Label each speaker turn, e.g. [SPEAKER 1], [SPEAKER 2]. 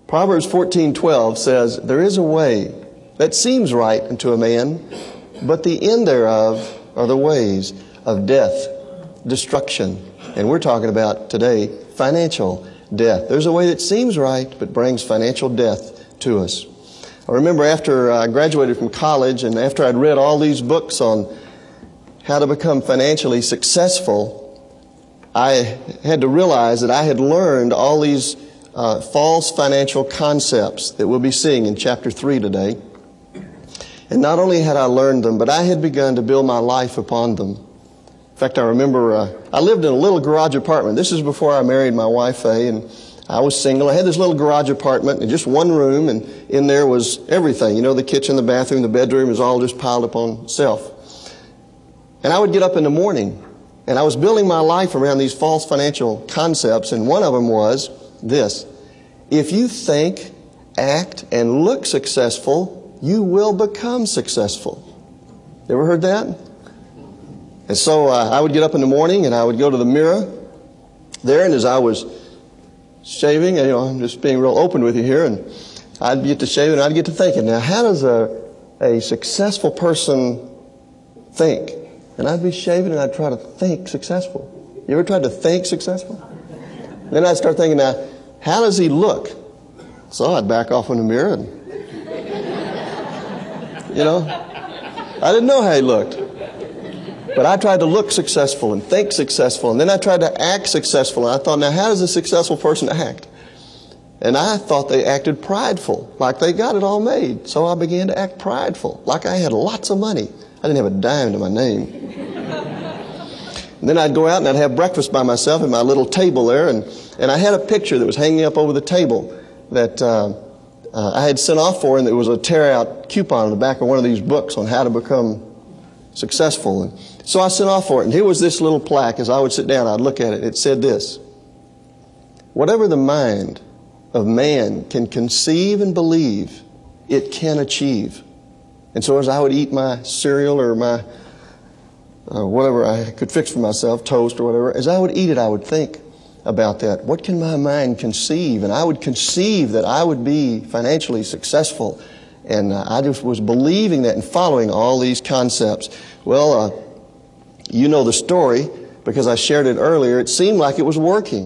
[SPEAKER 1] Proverbs 14:12 says, "There is a way that seems right unto a man, but the end thereof are the ways of death, destruction." And we're talking about today financial death. There's a way that seems right, but brings financial death to us. I remember after I graduated from college and after I'd read all these books on how to become financially successful, I had to realize that I had learned all these false financial concepts that we'll be seeing in chapter 3 today. And not only had I learned them, but I had begun to build my life upon them. In fact, I remember I lived in a little garage apartment. This is before I married my wife, Faye, and I was single. I had this little garage apartment in just one room, and in there was everything. You know, the kitchen, the bathroom, the bedroom was all just piled upon itself. And I would get up in the morning, and I was building my life around these false financial concepts, and one of them was this: if you think, act, and look successful, you will become successful. You ever heard that? And so I would get up in the morning and I would go to the mirror there, and as I was shaving, and, I'm just being real open with you here, and I'd get to shaving and I'd get to thinking, now how does a successful person think? And I'd be shaving and I'd try to think successful. You ever tried to think successful? Then I'd start thinking, now how does he look? So I'd back off in the mirror and I didn't know how he looked. But I tried to look successful and think successful. And then I tried to act successful. And I thought, now how does a successful person act? And I thought they acted prideful, like they got it all made. So I began to act prideful, like I had lots of money. I didn't have a dime to my name. And then I'd go out and I'd have breakfast by myself at my little table there. And I had a picture that was hanging up over the table that I had sent off for, and there was a tear-out coupon on the back of one of these books on how to become successful. And so I sent off for it, and here was this little plaque. As I would sit down, I'd look at it. It said this: whatever the mind of man can conceive and believe, it can achieve. And so as I would eat my cereal or my whatever I could fix for myself, toast or whatever, as I would eat it, I would think about that. What can my mind conceive? And I would conceive that I would be financially successful. And I just was believing that and following all these concepts. Well, you know the story because I shared it earlier. It seemed like it was working.